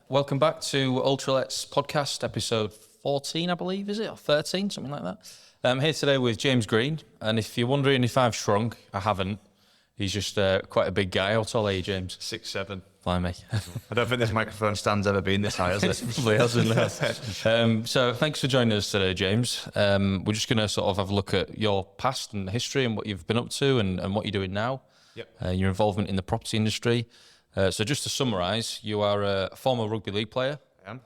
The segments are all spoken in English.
Welcome back to Ultralet's podcast, episode 14, I believe, is it? Or 13, something like that. I'm here today with James Green, and if you're wondering if I've shrunk, I haven't. He's just quite a big guy. How tall are you, James? 6'7". Blimey. I don't think this microphone stand's ever been this high, has it? Probably hasn't. So thanks for joining us today, James. We're just going to sort of have a look at your past and history and what you've been up to and what you're doing now. Yep. Your involvement in the property industry. So just to summarise, you are a former rugby league player. I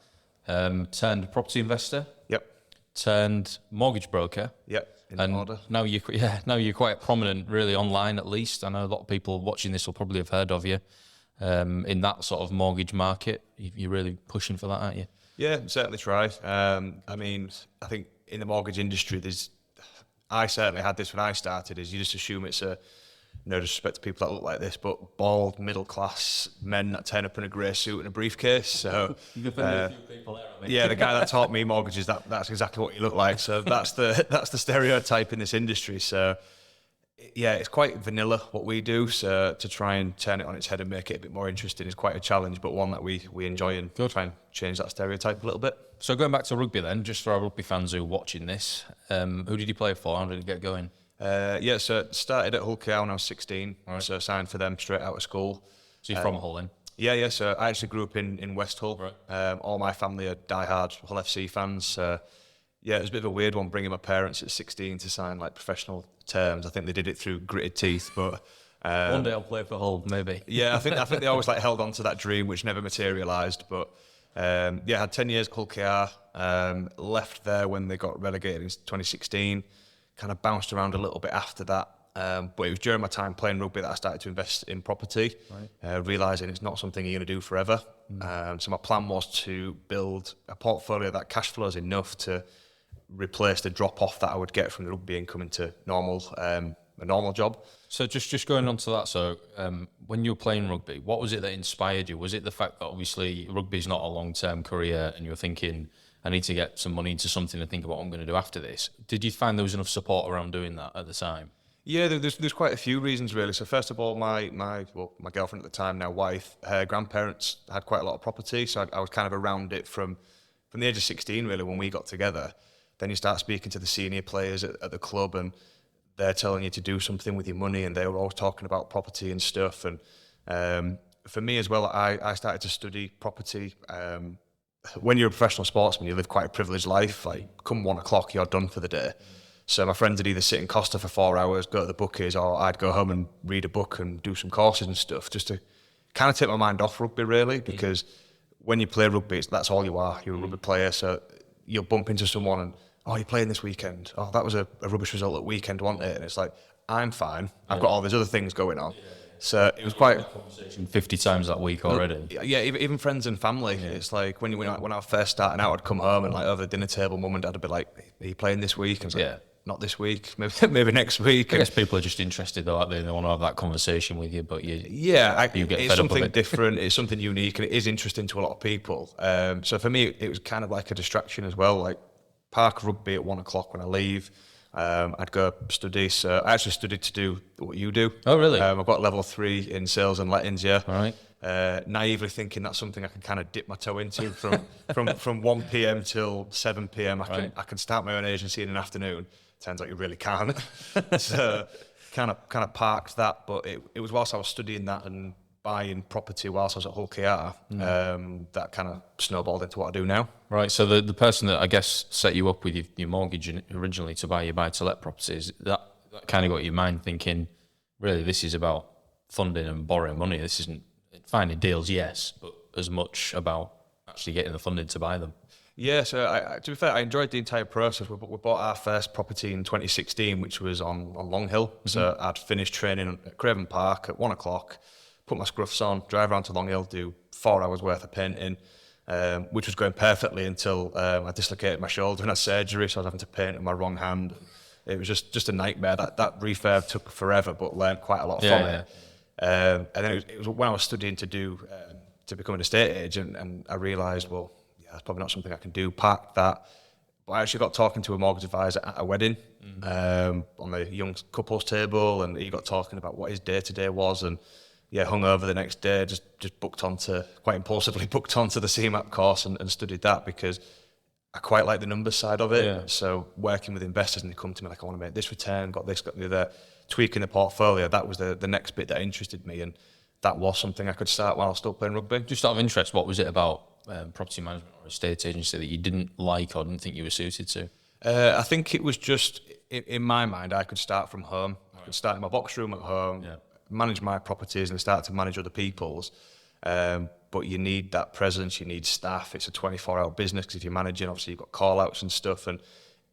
am. Turned property investor. Yep. Turned mortgage broker. Yep. In order. Now you're quite prominent, really, online at least. I know a lot of people watching this will probably have heard of you in that sort of mortgage market. You're really pushing for that, aren't you? Yeah, certainly try. I think in the mortgage industry, I certainly had this when I started, is you just assume it's no disrespect to people that look like this, but bald, middle-class men that turn up in a grey suit and a briefcase. So, You've offended a few people there, I mean. yeah, the guy that taught me mortgages, that's exactly what you look like. So that's the stereotype in this industry. So, yeah, it's quite vanilla what we do. So to try and turn it on its head and make it a bit more interesting is quite a challenge, but one that we enjoy and try and change that stereotype a little bit. So going back to rugby then, just for our rugby fans who are watching this, who did you play for? How did it get going? So started at Hull KR when I was 16, Right. So signed for them straight out of school. So you're from Hull then? Yeah, so I actually grew up in West Hull. Right. All my family are diehard Hull FC fans. Yeah, it was a bit of a weird one bringing my parents at 16 to sign like professional terms. I think they did it through gritted teeth, but One day I'll play for Hull, maybe. yeah, I think they always like held on to that dream, which never materialised. But I had 10 years at Hull KR. Left there when they got relegated in 2016. Kind of bounced around a little bit after that. But it was during my time playing rugby that I started to invest in property, realising it's not something you're going to do forever. So my plan was to build a portfolio that cash flows enough to replace the drop-off that I would get from the rugby income into a normal job. So just going on to that, so when you were playing rugby, what was it that inspired you? Was it the fact that obviously rugby's not a long-term career and you were thinking, I need to get some money into something and think about what I'm going to do after this? Did you find there was enough support around doing that at the time? Yeah, there's quite a few reasons really. So first of all, my girlfriend at the time, now wife, her grandparents had quite a lot of property, so I was kind of around it from the age of 16 really when we got together. Then you start speaking to the senior players at the club and they're telling you to do something with your money, and they were always talking about property and stuff. And for me as well, I started to study property. When you're a professional sportsman, you live quite a privileged life. Like, come 1 o'clock, you're done for the day. So my friends would either sit in Costa for 4 hours, go to the bookies, or I'd go home and read a book and do some courses and stuff, just to kind of take my mind off rugby, really, because when you play rugby, that's all you are. You're a rugby player, so you'll bump into someone and, oh, you're playing this weekend. Oh, that was a rubbish result at weekend, wasn't it? And it's like, I'm fine. I've got all these other things going on. So it was quite 50 times that week already. Yeah, even friends and family. Yeah. It's like when I was first starting out, I'd come home and like over the dinner table, mum and dad would be like, "Are you playing this week?" And I was like, "Not this week. Maybe next week." I guess people are just interested though, aren't they? They want to have that conversation with you, but you get it's fed something up of it. different. It's something unique, and it is interesting to a lot of people. So for me, it was kind of like a distraction as well. Like park rugby at 1 o'clock when I leave. I'd go study. So I actually studied to do what you do. Oh, really? I've got level 3 in sales and lettings. Yeah. All right. Naively thinking that's something I can kind of dip my toe into from 1 p.m. till 7 p.m. I can start my own agency in an afternoon. Turns out you really can't. So kind of parked that, but it was whilst I was studying that and buying property whilst I was at Hull KR, that kind of snowballed into what I do now. Right, so the person that I guess set you up with your mortgage originally to buy your buy-to-let properties, that kind of got your mind thinking, really, this is about funding and borrowing money. This isn't finding deals, yes, but as much about actually getting the funding to buy them. Yeah, so to be fair, I enjoyed the entire process. We bought our first property in 2016, which was on Long Hill. So I'd finished training at Craven Park at 1 o'clock, put my scruffs on, drive around to Long Hill, do 4 hours worth of painting, which was going perfectly until I dislocated my shoulder and had surgery, so I was having to paint with my wrong hand. It was just a nightmare. That refurb took forever, but learned quite a lot from it. And then it was when I was studying to become an estate agent, and I realised, well, yeah, that's probably not something I can do. Parked that. But I actually got talking to a mortgage advisor at a wedding on the young couples table, and he got talking about what his day-to-day was, and hung over the next day, just quite impulsively booked onto the CeMAP course and studied that because I quite like the numbers side of it. Yeah. So working with investors and they come to me like, I want to make this return, got this, got the other, tweaking the portfolio, that was the next bit that interested me. And that was something I could start while I was still playing rugby. Just out of interest, what was it about property management or estate agency that you didn't like or didn't think you were suited to? I think it was just, in my mind, I could start from home. I could start in my box room at home, manage my properties and start to manage other people's. But you need that presence, you need staff. It's a 24-hour business because if you're managing, obviously you've got call-outs and stuff, and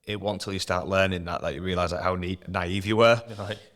it wasn't until you start learning that you realise like, how naive you were.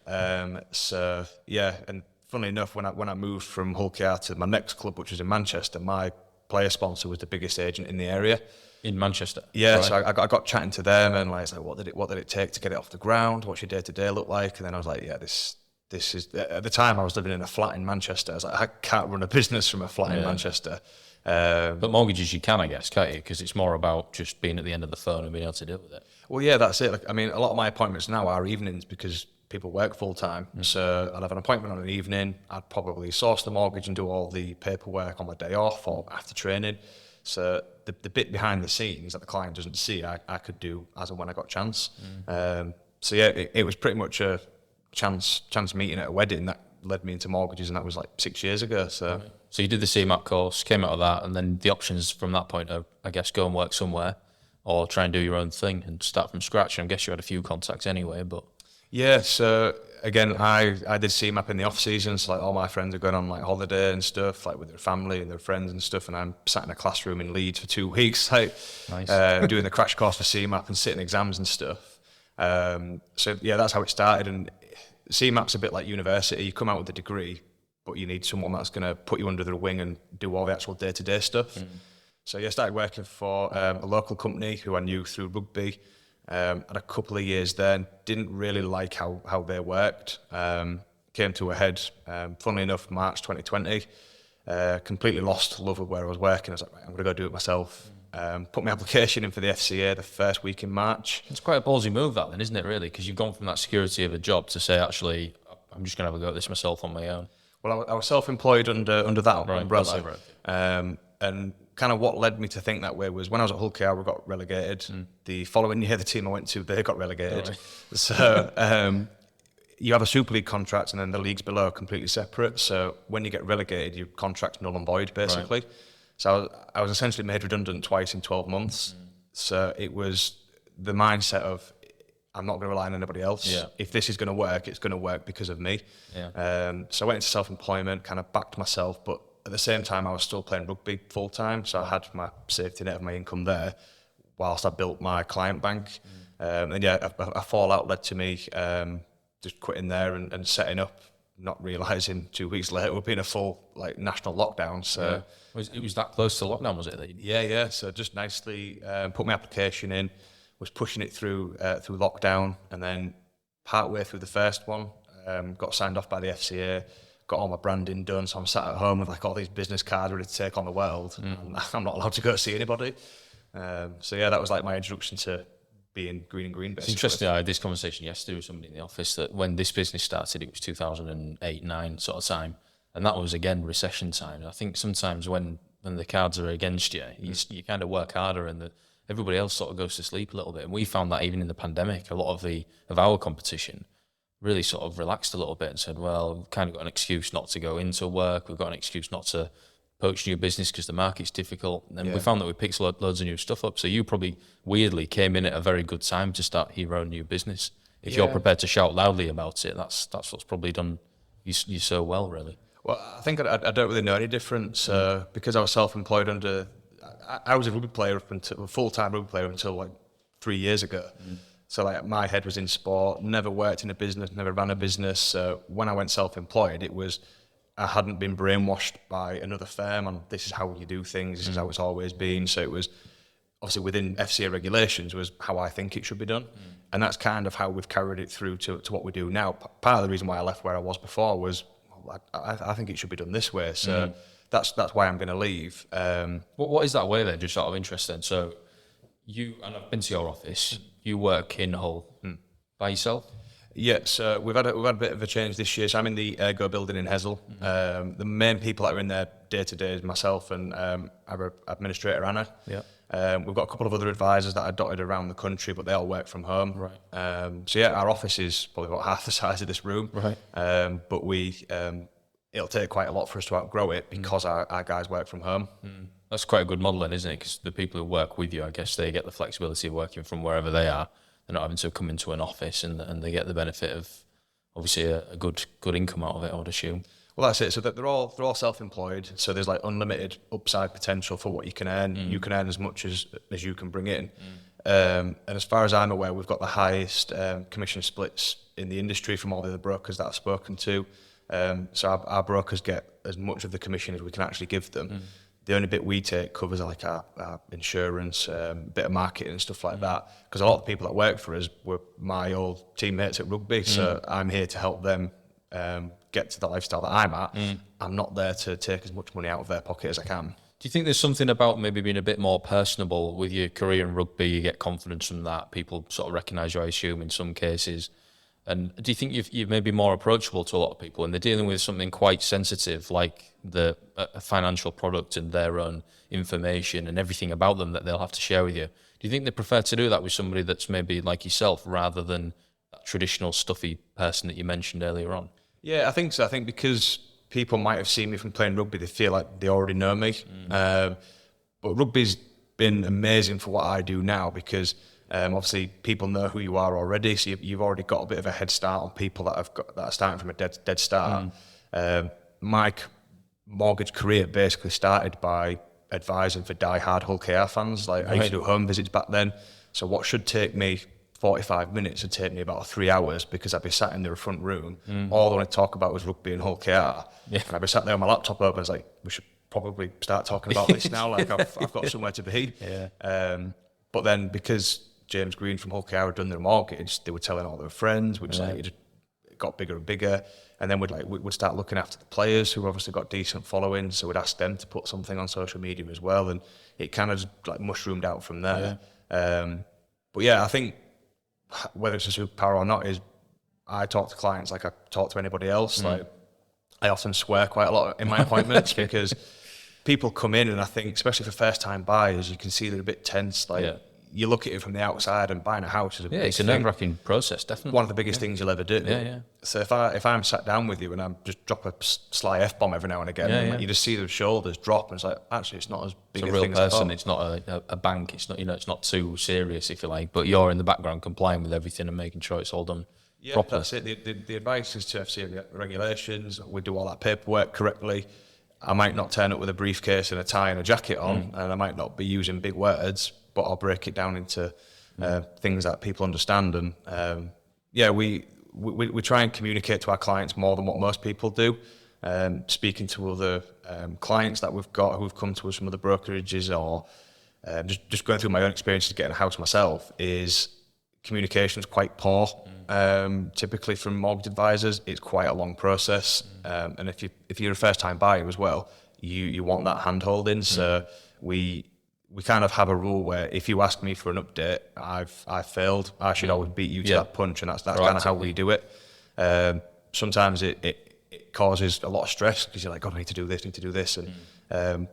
Right. So, yeah, and funnily enough, when I moved from Hull KR to my next club, which was in Manchester, my player sponsor was the biggest agent in the area. In Manchester? Yeah, right. So I got chatting to them and like, what did it take to get it off the ground? What's your day-to-day look like? And then I was like, yeah, this is, at the time I was living in a flat in Manchester. I was like, I can't run a business from a flat in Manchester. But mortgages you can, I guess, can't you? Because it's more about just being at the end of the phone and being able to deal with it. Well, yeah, that's it. Like, I mean, a lot of my appointments now are evenings because people work full time. So I'd have an appointment on an evening. I'd probably source the mortgage and do all the paperwork on my day off or after training. So the bit behind the scenes that the client doesn't see, I could do as and when I got a chance. So yeah, it was pretty much a chance meeting at a wedding that led me into mortgages, and that was like 6 years ago. So you did the CeMAP course, came out of that, and then the options from that point are, I guess, go and work somewhere or try and do your own thing and start from scratch. And I guess you had a few contacts anyway, but... Yeah, so again, I did CeMAP in the off season, so like all my friends are going on like holiday and stuff, like with their family and their friends and stuff, and I'm sat in a classroom in Leeds for 2 weeks, like doing the crash course for CeMAP and sitting exams and stuff. So yeah, that's how it started. And CeMAP's a bit like university. You come out with a degree, but you need someone that's going to put you under the wing and do all the actual day-to-day stuff. So yeah, I started working for a local company who I knew through rugby. Had a couple of years there, didn't really like how they worked. Came to a head, funnily enough, March 2020. Completely lost love of where I was working. I was like, right, I'm going to go do it myself. Put my application in for the FCA the first week in March. It's quite a ballsy move that then, isn't it, really? Because you've gone from that security of a job to say, actually, I'm just going to have a go at this myself on my own. Well, I was self-employed under that umbrella. Right. And kind of what led me to think that way was when I was at Hull KR, we got relegated. The following year, the team I went to, they got relegated. Right. So you have a Super League contract and then the leagues below are completely separate. So when you get relegated, your contract's null and void, basically. Right. So I was essentially made redundant twice in 12 months. So it was the mindset of, I'm not going to rely on anybody else. Yeah. If this is going to work, it's going to work because of me. Yeah. So I went into self-employment, kind of backed myself, but at the same time, I was still playing rugby full time, so I had my safety net of my income there, whilst I built my client bank. And yeah, a fallout led to me just quitting there and setting up, not realising 2 weeks later we'd be in a full national lockdown. So it was that close to lockdown, was it? Yeah. So just nicely put my application in, was pushing it through lockdown, and then partway through the first one, got signed off by the FCA. Got all my branding done, so I'm sat at home with all these business cards ready to take on the world. And I'm not allowed to go see anybody. So yeah, that was my introduction to being green and green. Basically. It's interesting. I had this conversation yesterday with somebody in the office that when this business started, it was 2008-9 sort of time, and that was again recession time. I think sometimes when the cards are against you, you kind of work harder, and everybody else sort of goes to sleep a little bit. And we found that even in the pandemic, a lot of our competition really sort of relaxed a little bit and said, well, we've kind of got an excuse not to go into work, we've got an excuse not to poach new business because the market's difficult. And we found that we picked loads of new stuff up. So you probably weirdly came in at a very good time to start your own new business. If you're prepared to shout loudly about it, that's what's probably done you so well, really. Well, I think I don't really know any difference because I was self-employed I was a rugby player a full-time rugby player until 3 years ago. So my head was in sport, never worked in a business, never ran a business. So when I went self-employed, it was, I hadn't been brainwashed by another firm on this is how you do things, this is how it's always been. So it was obviously within FCA regulations was how I think it should be done. And that's kind of how we've carried it through to what we do now. Part of the reason why I left where I was before was I think it should be done this way. So that's why I'm going to leave. What is that way then, just out of interest then? So and I've been to your office, you work in Hull by yourself? Yeah, so we've had a bit of a change this year. So I'm in the Ergo building in Hessel. The main people that are in there day to day is myself and our administrator Anna. Yeah. We've got a couple of other advisors that are dotted around the country, but they all work from home. Right. So yeah, our office is probably about half the size of this room. Right. But it'll take quite a lot for us to outgrow it because our guys work from home. That's quite a good model then, isn't it? Because the people who work with you, I guess they get the flexibility of working from wherever they are. They're not having to come into an office, and they get the benefit of obviously a good income out of it, I would assume. Well, that's it. So that they're all self-employed. So there's like unlimited upside potential for what you can earn. You can earn as much as you can bring in. And as far as I'm aware, we've got the highest commission splits in the industry from all the other brokers that I've spoken to. So our brokers get as much of the commission as we can actually give them. The only bit we take covers like our insurance, bit of marketing and stuff like that. Because a lot of people that work for us were my old teammates at rugby, so I'm here to help them get to the lifestyle that I'm at. I'm not there to take as much money out of their pocket as I can. Do you think there's something about maybe being a bit more personable with your career in rugby? You get confidence from that. People sort of recognise you, I assume, in some cases. And do you think you're maybe more approachable to a lot of people, and they're dealing with something quite sensitive like a financial product and their own information and everything about them that they'll have to share with you? Do you think they prefer to do that with somebody that's maybe like yourself rather than that traditional stuffy person that you mentioned earlier on? Yeah, I think so. I think because people might have seen me from playing rugby, they feel like they already know me. But rugby's been amazing for what I do now because obviously people know who you are already, so you've already got a bit of a head start on people that are starting from a dead start. My mortgage career basically started by advising for die-hard Hull KR fans. Like I used to do home visits back then, so what should take me 45 minutes would take me about 3 hours because I'd be sat in the front room. All I want to talk about was rugby and Hull KR. And I'd be sat there with my laptop open. I was like, we should probably start talking about this now. Like I've got somewhere to be. But then because James Green from Hull KR had done their mortgage, they were telling all their friends, which like it just got bigger and bigger. And then we'd start looking after the players who obviously got decent followings, so we'd ask them to put something on social media as well, and it kind of just like mushroomed out from there. But yeah, I think whether it's a superpower or not is I talk to clients like I talk to anybody else. Like I often swear quite a lot in my appointments because people come in and I think, especially for first time buyers, you can see they're a bit tense. Like you look at it from the outside, and buying a house is a big it's a nerve-wracking process, definitely. One of the biggest things you'll ever do. So if I'm sat down with you and I'm just drop a sly F-bomb every now and again, you just see the shoulders drop, and it's like, actually, it's not as big a thing as I thought. It's not a bank. It's not, it's not too serious, if you like. But you're in the background complying with everything and making sure it's all done properly. That's it. The advice is to FCA regulations. We do all that paperwork correctly. I might not turn up with a briefcase and a tie and a jacket on, and I might not be using big words, but I'll break it down into things that people understand. And we try and communicate to our clients more than what most people do. Speaking to other clients that we've got who've come to us from other brokerages, or just going through my own experiences getting a house myself, is communication is quite poor. Typically from mortgage advisors, it's quite a long process. And if you're a first time buyer as well, you want that hand holding. So we kind of have a rule where if you ask me for an update, I've failed. I should always beat you to that punch, and that's kind of how we do it. Sometimes it causes a lot of stress because you're like, God, I need to do this, and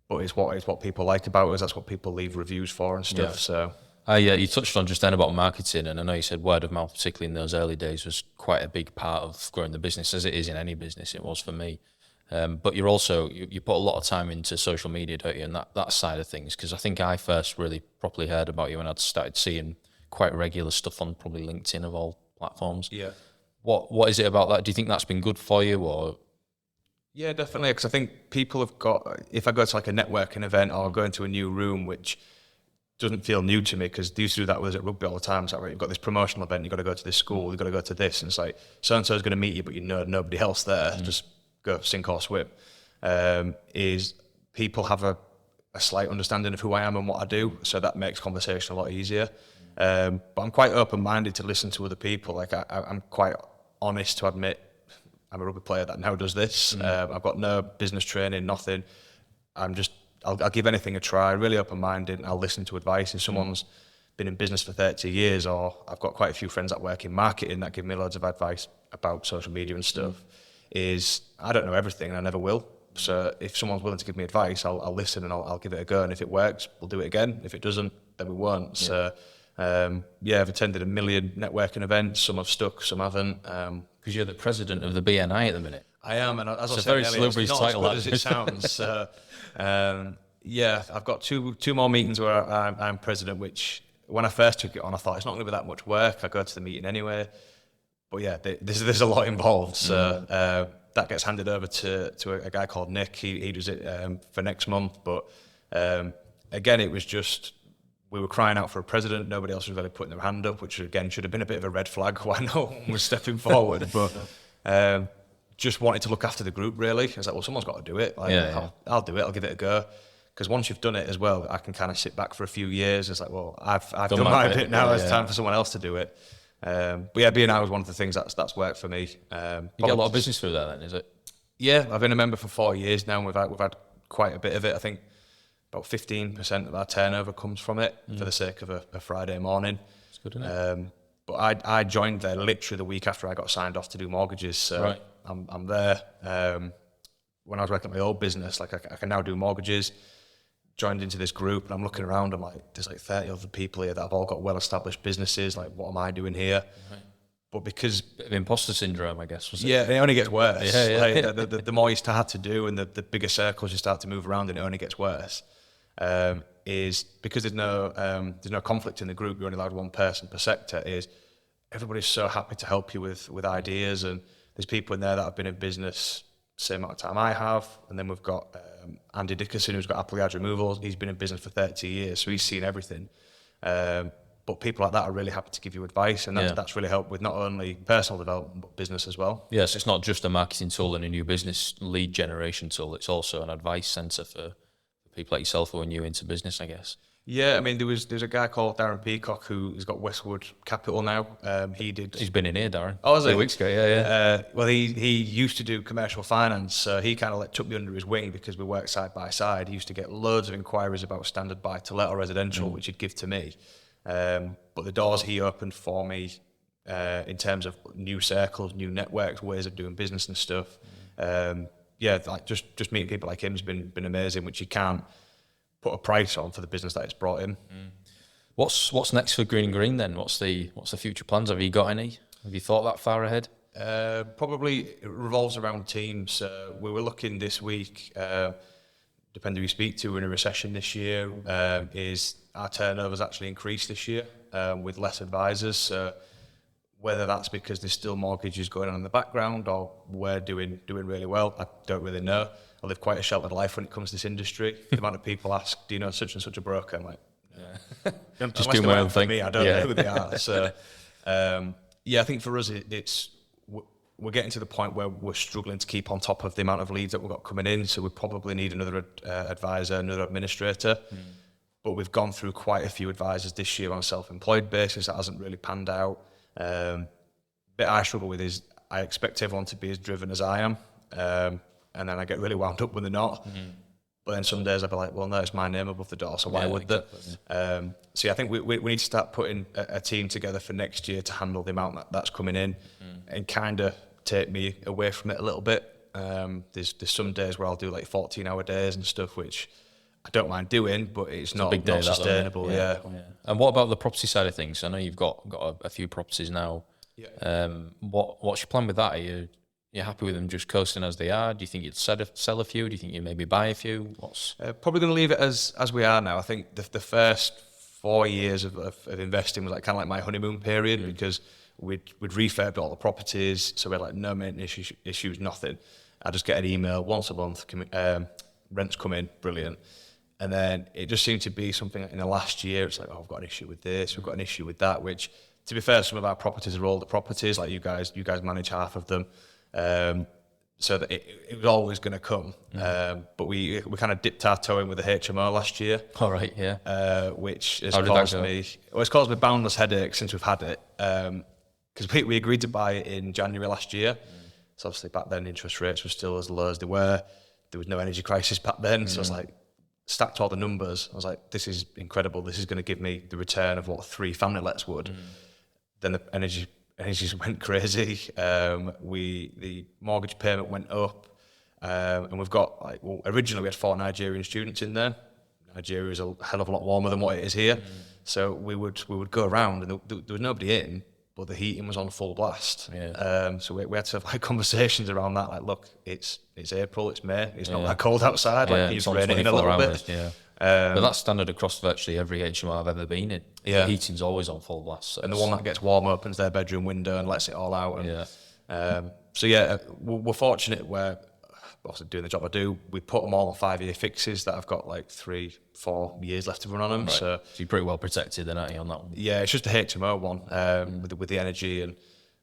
but it's what people like about us. That's what people leave reviews for and stuff. So. You touched on just then about marketing, and I know you said word of mouth, particularly in those early days, was quite a big part of growing the business, as it is in any business. It was for me. But you're also, you put a lot of time into social media, don't you, and that side of things? Because I think I first really properly heard about you when I'd started seeing quite regular stuff on probably LinkedIn of all platforms. Yeah. What is it about that? Do you think that's been good for you, or? Yeah, definitely, because I think people have got, if I go to like a networking event or go into a new room, which doesn't feel new to me because they used to do that with us at rugby all the time. It's like, right, you've got this promotional event, you've got to go to this school, you've got to go to this, and it's like, so-and-so is going to meet you, but you know nobody else there, just go sink or swim. Is people have a slight understanding of who I am and what I do, so that makes conversation a lot easier. But I'm quite open-minded to listen to other people. Like I'm quite honest to admit I'm a rugby player that now does this. I've got no business training, nothing. I'll give anything a try, really open-minded, and I'll listen to advice. If someone's been in business for 30 years, or I've got quite a few friends that work in marketing that give me loads of advice about social media and stuff, is I don't know everything and I never will. So if someone's willing to give me advice, I'll listen and I'll give it a go. And if it works, we'll do it again. If it doesn't, then we won't. So I've attended a million networking events. Some have stuck, some haven't. Because you're the president of the BNI at the minute. I am, and as I It's a said very earlier, it's not title, as good as it sounds. So, I've got two more meetings where I'm president, which when I first took it on, I thought it's not going to be that much work. I go to the meeting anyway. But yeah, there's a lot involved. So that gets handed over to a guy called Nick. He does it for next month. But again, it was just, we were crying out for a president. Nobody else was really putting their hand up, which again should have been a bit of a red flag why no one was stepping forward. But just wanted to look after the group, really. I was like, well, someone's got to do it. I'll do it. I'll give it a go. Because once you've done it as well, I can kind of sit back for a few years. It's like, well, I've done my bit now. It's time for someone else to do it. But yeah, BNI was one of the things that's worked for me. You get a lot of business through that then, is it? Yeah, I've been a member for 4 years now, and we've had quite a bit of it. I think about 15% of our turnover comes from it for the sake of a Friday morning. It's good, isn't it? But I joined there literally the week after I got signed off to do mortgages. So right. I'm there. When I was working at my old business, like I can now do mortgages. Joined into this group, and I'm looking around. I'm like, there's like 30 other people here that have all got well-established businesses. Like, what am I doing here? Right. But because bit of imposter syndrome, I guess, was it? Yeah, it only gets worse. Yeah. Like, the more you start to do, and the bigger circles you start to move around, and it only gets worse. Is because there's no conflict in the group. You're only allowed one person per sector. Is everybody's so happy to help you with ideas, and there's people in there that have been in business same amount of time I have, and then we've got Andy Dickerson, who's got Apple Yard Removals. He's been in business for 30 years, so he's seen everything. But people like that are really happy to give you advice, and that's really helped with not only personal development but business as well. Yes, it's not just a marketing tool and a new business lead generation tool. It's also an advice centre for people like yourself who are new into business, I guess. Yeah, I mean, there's a guy called Darren Peacock who's got Westwood Capital now. He's been in here, Darren. Oh, was he? 2 weeks ago, yeah. Well, he used to do commercial finance, so he kind of took me under his wing because we worked side by side. He used to get loads of inquiries about standard buy-to-let or residential, which he'd give to me. But the doors he opened for me in terms of new circles, new networks, ways of doing business and stuff. Like just meeting people like him has been amazing, which you can't put a price on for the business that it's brought in. What's next for Green and Green then? What's the future plans? Have you got any? Have you thought that far ahead? Probably it revolves around teams. We were looking this week, depending who you speak to, we're in a recession this year, is our turnover's actually increased this year with less advisors. So whether that's because there's still mortgages going on in the background or we're doing really well, I don't really know. I live quite a sheltered life when it comes to this industry. The amount of people ask, do you know such and such a broker? I'm like, just do my own thing. Me, I don't know who they are. So, I think for us, we're getting to the point where we're struggling to keep on top of the amount of leads that we've got coming in. So we probably need another advisor, another administrator. But we've gone through quite a few advisors this year on a self-employed basis. That hasn't really panned out. Bit I struggle with is I expect everyone to be as driven as I am. And then I get really wound up when they're not. But then some days I'll be like, well, no, it's my name above the door, so why would exactly. I think we need to start putting a team together for next year to handle the amount that's coming in and kind of take me away from it a little bit. There's some days where I'll do like 14-hour days and stuff, which I don't mind doing, but it's not sustainable. Yeah. And what about the property side of things? I know you've got a few properties now. Yeah. What's your plan with that? Are you happy with them just coasting as they are? Do you think you'd sell a few? Do you think you'd maybe buy a few? Probably going to leave it as we are now. I think the first 4 years of investing was kind of like my honeymoon period because we'd refurbed all the properties, so we had like no maintenance issues, nothing. I just get an email once a month, rents come in, brilliant. And then it just seemed to be something in the last year, it's like, oh, I've got an issue with this, we've got an issue with that, which, to be fair, some of our properties are older properties, like you guys manage half of them. So that it was always going to come. But we kind of dipped our toe in with the HMO last year. All right, yeah. Which has caused me, it's caused me boundless headaches since we've had it. Because we agreed to buy it in January last year. So obviously back then interest rates were still as low as they were. There was no energy crisis back then. So it's like, stacked all the numbers. I was like, this is incredible. This is going to give me the return of what 3 family lets would. Then the energy just went crazy. The mortgage payment went up, and we've got like, well, originally we had 4 Nigerian students in there. Nigeria is a hell of a lot warmer than what it is here, so we would go around, and there was nobody in, but the heating was on full blast. So we had to have like conversations around that. Like, look, it's April, it's May, it's not that cold outside. Like, it's you rain it in a little hours, bit. But that's standard across virtually every HMO I've ever been in. The heating's always on full blast. So and the one that gets warm opens their bedroom window and lets it all out. And, we're fortunate where, obviously doing the job I do, we put them all on 5-year fixes that I've got like 3-4 years left to run on them. Right. So you're pretty well protected then, aren't you, on that one? Yeah, it's just a HMO one with the energy, and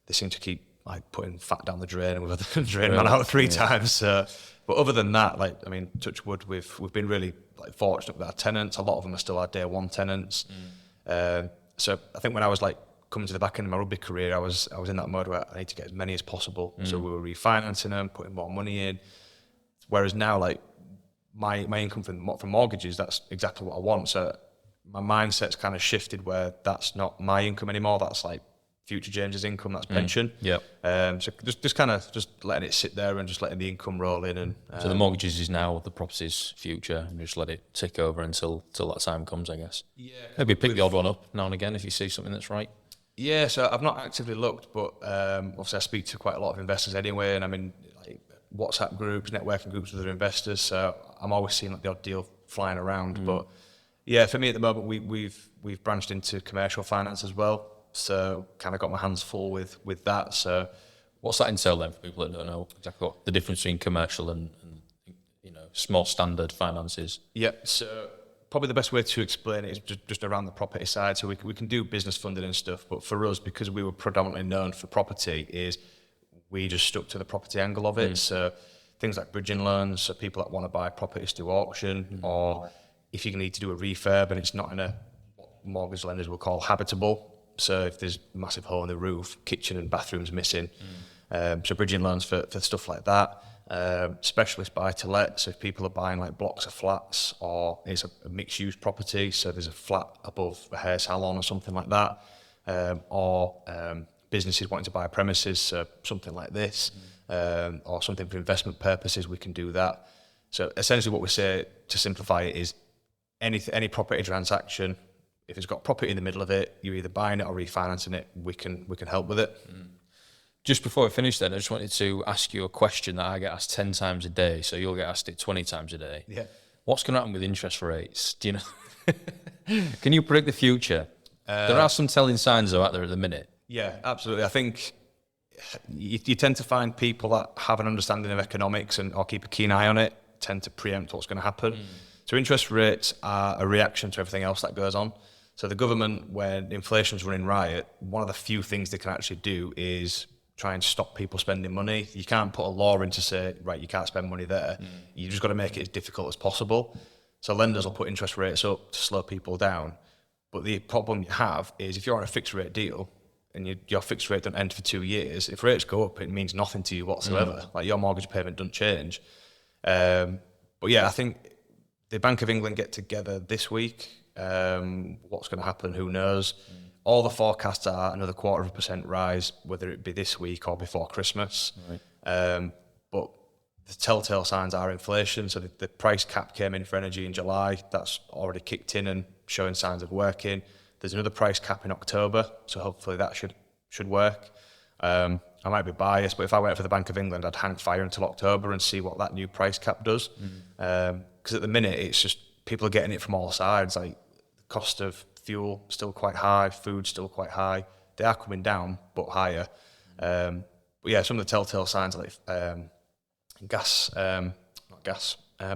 they seem to keep like putting fat down the drain, and we've had the drain man out 3 times. But other than that, like, I mean, touch wood, we've been really like fortunate with our tenants. A lot of them are still our day one tenants. So I think when I was like coming to the back end of my rugby career, I was in that mode where I need to get as many as possible. So we were refinancing them, putting more money in. Whereas now, like, my income from mortgages, that's exactly what I want. So my mindset's kind of shifted where that's not my income anymore. That's like future James's income, that's pension. So just kind of just letting it sit there and just letting the income roll in. And so the mortgages is now the property's future, and just let it tick over until that time comes, I guess. Maybe pick the odd one up now and again if you see something that's right. Yeah, so I've not actively looked, but obviously I speak to quite a lot of investors anyway, and I'm in like WhatsApp groups, networking groups with other investors, so I'm always seeing like the odd deal flying around. But yeah, for me at the moment, we've branched into commercial finance as well, so kind of got my hands full with that. So what's that entail then for people that don't know exactly what the difference between commercial and small standard finances? Yeah, so probably the best way to explain it is just around the property side. So we can do business funding and stuff, but for us, because we were predominantly known for property, is we just stuck to the property angle of it. So things like bridging loans, so people that want to buy properties through auction, or if you need to do a refurb and it's not in a what mortgage lenders will call habitable. So if there's a massive hole in the roof, kitchen and bathrooms missing. So bridging loans for stuff like that. Specialist buy to let, so if people are buying like blocks of flats, or it's a mixed use property, so there's a flat above a hair salon or something like that, or businesses wanting to buy premises, so something like this, or something for investment purposes, we can do that. So essentially what we say, to simplify it, is any property transaction, if it's got property in the middle of it, you're either buying it or refinancing it, we can help with it. Just before I finish then, I just wanted to ask you a question that I get asked 10 times a day, so you'll get asked it 20 times a day. Yeah. What's going to happen with interest rates? Do you know? Can you predict the future? There are some telling signs though out there at the minute. Yeah, absolutely. I think you tend to find people that have an understanding of economics or keep a keen eye on it, tend to preempt what's going to happen. So interest rates are a reaction to everything else that goes on. So the government, when inflation's running riot, one of the few things they can actually do is try and stop people spending money. You can't put a law in to say, right, you can't spend money there. You just got to make it as difficult as possible. So lenders will put interest rates up to slow people down. But the problem you have is if you're on a fixed rate deal and your fixed rate don't end for 2 years, if rates go up, it means nothing to you whatsoever. Like your mortgage payment doesn't change. But yeah, I think the Bank of England get together this week. What's going to happen, who knows? All the forecasts are another 0.25% rise, whether it be this week or before Christmas. Right. But the telltale signs are inflation. So the price cap came in for energy in July. That's already kicked in and showing signs of working. There's another price cap in October, so hopefully that should work. I might be biased, but if I went for the Bank of England, I'd hang fire until October and see what that new price cap does. Because at the minute, it's just people are getting it from all sides. Like the cost of fuel still quite high, food still quite high. They are coming down, but higher. But yeah, some of the telltale signs like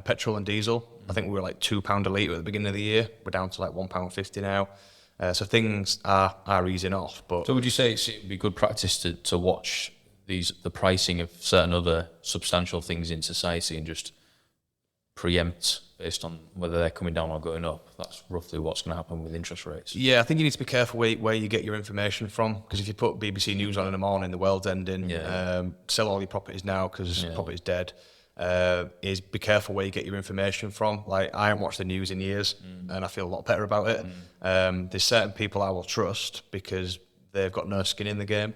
petrol and diesel. I think we were like £2 a litre at the beginning of the year. We're down to like £1.50 now. So things are easing off. But so would you say it would be good practice to watch the pricing of certain other substantial things in society and just preempt based on whether they're coming down or going up? That's roughly what's going to happen with interest rates. Yeah, I think you need to be careful where you get your information from, because if you put BBC News on in the morning, the world's ending, sell all your properties now because property's dead. is be careful where you get your information from. Like, I haven't watched the news in years, and I feel a lot better about it. There's certain people I will trust because they've got no skin in the game.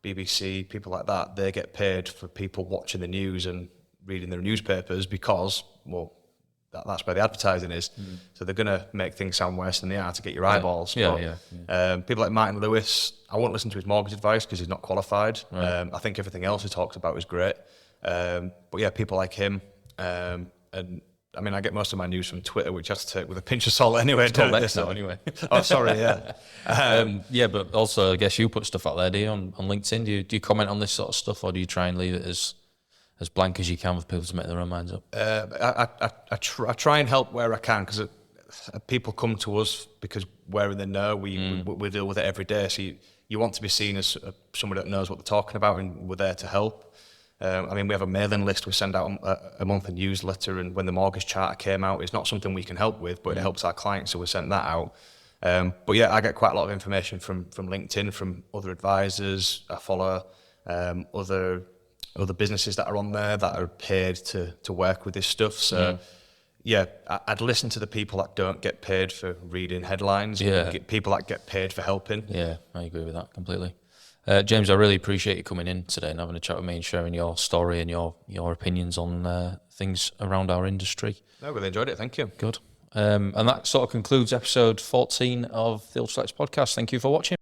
BBC, people like that, they get paid for people watching the news and reading their newspapers because, well, that's where the advertising is. So they're going to make things sound worse than they are to get your eyeballs. People like Martin Lewis, I won't listen to his mortgage advice because he's not qualified. I think everything else he talks about is great. But yeah, people like him. And I mean, I get most of my news from Twitter, which I have to take with a pinch of salt anyway. It's called X now, anyway. Oh, sorry, yeah. Yeah, but also I guess you put stuff out there, do you, on LinkedIn? Do you comment on this sort of stuff, or do you try and leave it as blank as you can for people to make their own minds up? I try and help where I can, because people come to us because we're in the know. We deal with it every day. So you want to be seen as someone that knows what they're talking about, and we're there to help. I mean, we have a mailing list. We send out a monthly newsletter, and when the mortgage charter came out, it's not something we can help with, but it helps our clients, so we sent that out. But yeah, I get quite a lot of information from LinkedIn, from other advisors. I follow other businesses that are on there that are paid to work with this stuff. So yeah, I'd listen to the people that don't get paid for reading headlines. People that get paid for helping. Yeah, I agree with that completely. James, I really appreciate you coming in today and having a chat with me and sharing your story and your opinions on things around our industry. I really enjoyed it. Thank you. Good. And that sort of concludes episode 14 of the Ultra Flex podcast. Thank you for watching.